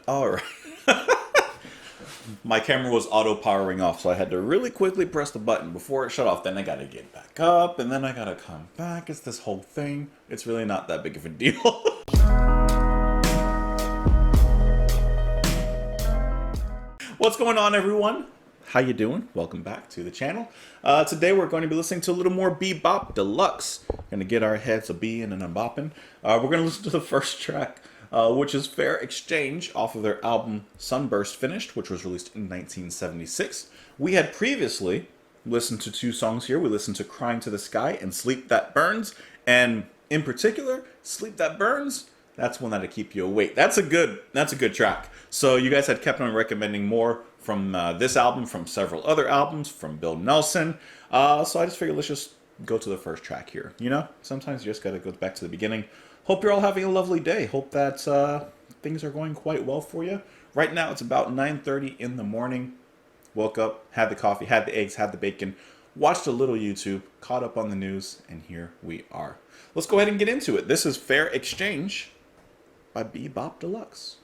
All right. My camera was auto powering off, so I had to really quickly press the button before it shut off. Then I gotta get back up, and then I gotta come back. It's this whole thing. It's really not that big of a deal. What's going on, everyone? How you doing? Welcome back to the channel. Today we're going to be listening to a little more bebop deluxe. Going to get our heads a being and a bopping. We're going to listen to the first track, which is Fair Exchange, off of their album Sunburst Finished, which was released in 1976. We had previously listened to two songs here. We listened to Crying to the Sky and Sleep That Burns. And in particular, Sleep That Burns, that's one that'll keep you awake. That's a good track. So you guys had kept on recommending more from this album, from several other albums, from Bill Nelson. So I just figured let's just go to the first track here. You know, sometimes you just gotta go back to the beginning. Hope you're all having a lovely day. Hope that things are going quite well for you. Right now it's about 9:30 in the morning. Woke up, had the coffee, had the eggs, had the bacon, watched a little YouTube, caught up on the news, and here we are. Let's go ahead and get into it. This is Fair Exchange by Bebop Deluxe.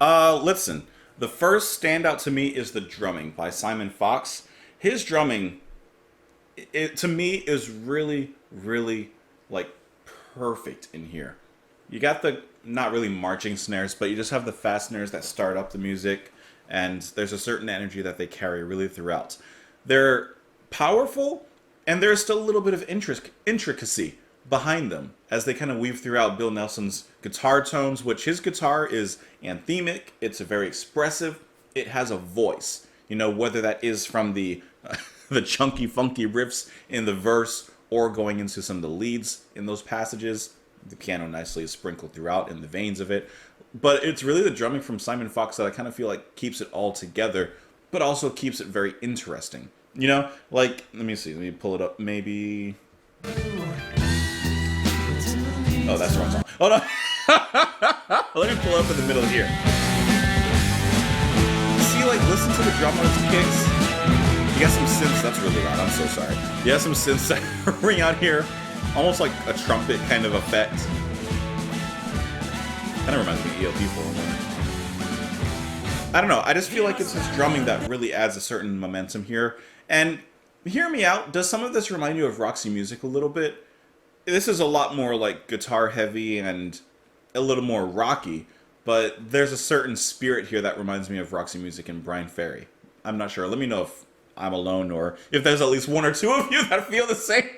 Listen, the first standout to me is the drumming by Simon Fox. His drumming, to me, is really, really like perfect in here. You got the not really marching snares, but you just have the fast snares that start up the music, and there's a certain energy that they carry really throughout. They're powerful, and there's still a little bit of intricacy behind them as they kind of weave throughout Bill Nelson's guitar tones, which his guitar is anthemic, it's very expressive, it has a voice. You know, whether that is from the the chunky, funky riffs in the verse or going into some of the leads in those passages. The piano nicely is sprinkled throughout in the veins of it. But it's really the drumming from Simon Fox that I kind of feel like keeps it all together, but also keeps it very interesting. You know, like, let me see, let me pull it up, maybe. Oh, that's the wrong song. Oh, no. Let me pull it up in the middle here. See, like, listen to the drum when it kicks. You got some synths, that's really loud, I'm so sorry. You got some synths that ring out here, almost like a trumpet kind of effect. Kind of reminds me of ELP for a moment. I don't know, I just feel like it's his drumming that really adds a certain momentum here. And hear me out, does some of this remind you of Roxy Music a little bit? This is a lot more like guitar heavy and a little more rocky, but there's a certain spirit here that reminds me of Roxy Music and Brian Ferry. I'm not sure, let me know if I'm alone or if there's at least one or two of you that feel the same.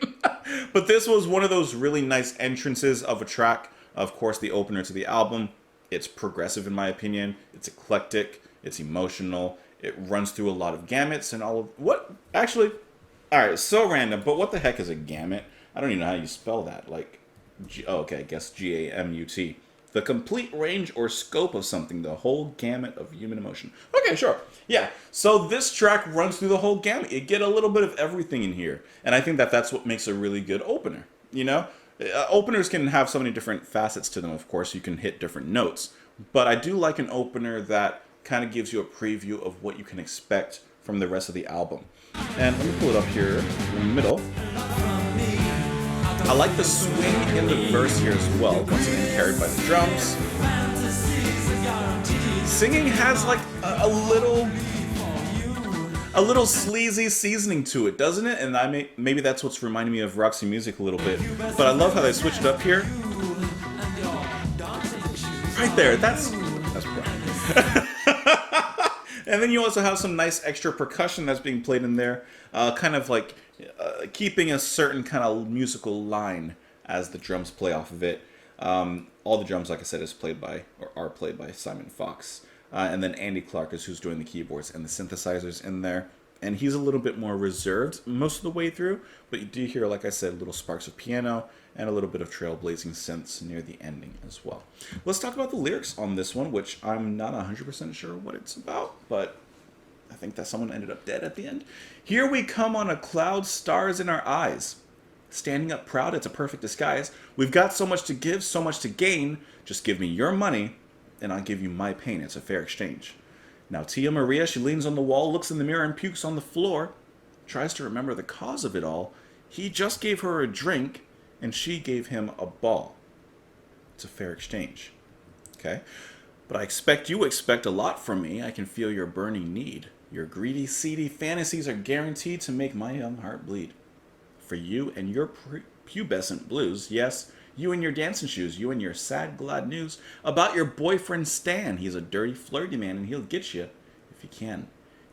But this was one of those really nice entrances of a track. Of course, the opener to the album. It's progressive in my opinion. It's eclectic. It's emotional. It runs through a lot of gamuts and all of... What? Actually, alright, so random, but what the heck is a gamut? I don't even know how you spell that. Like, okay, I guess G-A-M-U-T. The complete range or scope of something, the whole gamut of human emotion. Okay, sure. Yeah, so this track runs through the whole gamut. You get a little bit of everything in here. And I think that that's what makes a really good opener, you know? Openers can have so many different facets to them, of course. You can hit different notes. But I do like an opener that kind of gives you a preview of what you can expect from the rest of the album. And let me pull it up here in the middle. I like the swing in the verse here as well, once again carried by the drums. Singing has like a little sleazy seasoning to it, doesn't it? And maybe that's what's reminding me of Roxy Music a little bit. But I love how they switched it up here. Right there, that's bright. And then you also have some nice extra percussion that's being played in there, kind of like keeping a certain kind of musical line as the drums play off of it. All the drums, like I said, is played by or are played by Simon Fox, and then Andy Clark is who's doing the keyboards and the synthesizers in there. And he's a little bit more reserved most of the way through, but you do hear, like I said, little sparks of piano and a little bit of trailblazing synths near the ending as well. Let's talk about the lyrics on this one, which I'm not 100% sure what it's about, but I think that someone ended up dead at the end. Here we come on a cloud, stars in our eyes. Standing up proud, it's a perfect disguise. We've got so much to give, so much to gain. Just give me your money, and I'll give you my pain. It's a fair exchange. Now Tia Maria, she leans on the wall, looks in the mirror and pukes on the floor. Tries to remember the cause of it all. He just gave her a drink, and she gave him a ball. It's a fair exchange. Okay? But I expect you expect a lot from me. I can feel your burning need. Your greedy, seedy fantasies are guaranteed to make my young heart bleed. For you and your pubescent blues, yes, you and your dancing shoes, you and your sad, glad news about your boyfriend Stan. He's a dirty, flirty man, and he'll get you if he can.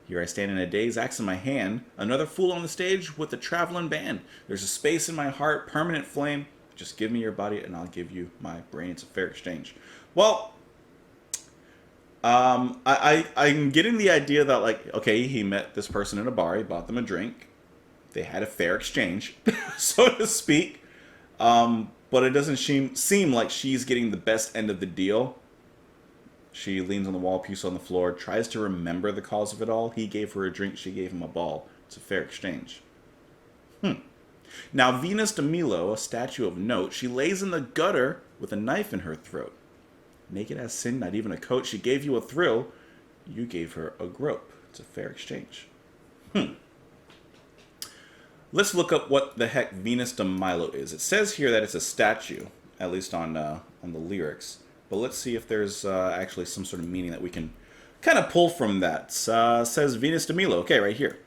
Here I stand in a daze, axe in my hand, another fool on the stage with a traveling band. There's a space in my heart, permanent flame. Just give me your body, and I'll give you my brain. It's a fair exchange. Well, I'm getting the idea that, like, okay, he met this person in a bar, he bought them a drink, they had a fair exchange, so to speak, but it doesn't seem like she's getting the best end of the deal. She leans on the wall, pukes on the floor, tries to remember the cause of it all. He gave her a drink, she gave him a ball. It's a fair exchange. Now Venus de Milo, a statue of note, she lays in the gutter with a knife in her throat. Naked as sin, not even a coat. She gave you a thrill. You gave her a grope. It's a fair exchange. Let's look up what the heck Venus de Milo is. It says here that it's a statue, at least on the lyrics. But let's see if there's actually some sort of meaning that we can kind of pull from that. Says Venus de Milo. Okay, right here.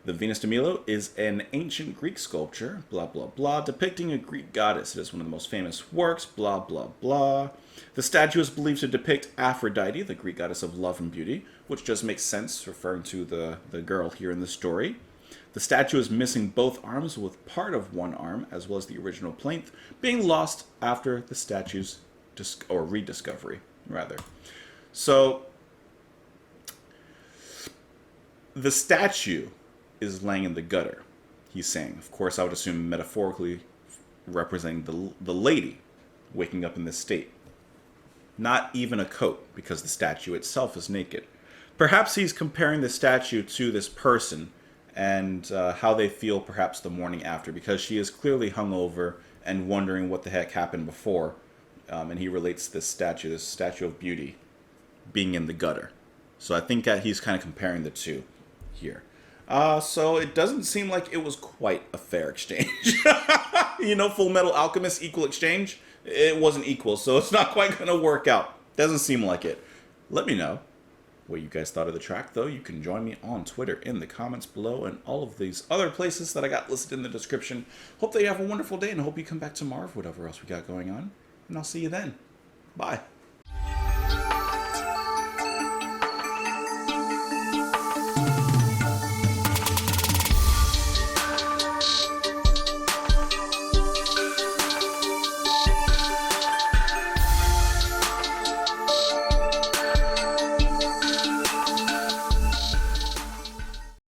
The Venus de Milo is an ancient Greek sculpture, blah, blah, blah, depicting a Greek goddess. It is one of the most famous works, blah, blah, blah. The statue is believed to depict Aphrodite, the Greek goddess of love and beauty, which just makes sense, referring to the girl here in the story. The statue is missing both arms, with part of one arm, as well as the original plinth, being lost after the statue's rediscovery, rather. So, the statue is laying in the gutter, he's saying. Of course, I would assume metaphorically representing the lady waking up in this state. Not even a coat, because the statue itself is naked. Perhaps he's comparing the statue to this person and how they feel perhaps the morning after, because she is clearly hungover and wondering what the heck happened before. And he relates this statue of beauty, being in the gutter. So I think that he's kind of comparing the two here. So it doesn't seem like it was quite a fair exchange. You know, Full Metal Alchemist, equal exchange? It wasn't equal, so it's not quite going to work out. Doesn't seem like it. Let me know what you guys thought of the track, though. You can join me on Twitter in the comments below and all of these other places that I got listed in the description. Hope that you have a wonderful day, and I hope you come back tomorrow for whatever else we got going on. And I'll see you then. Bye.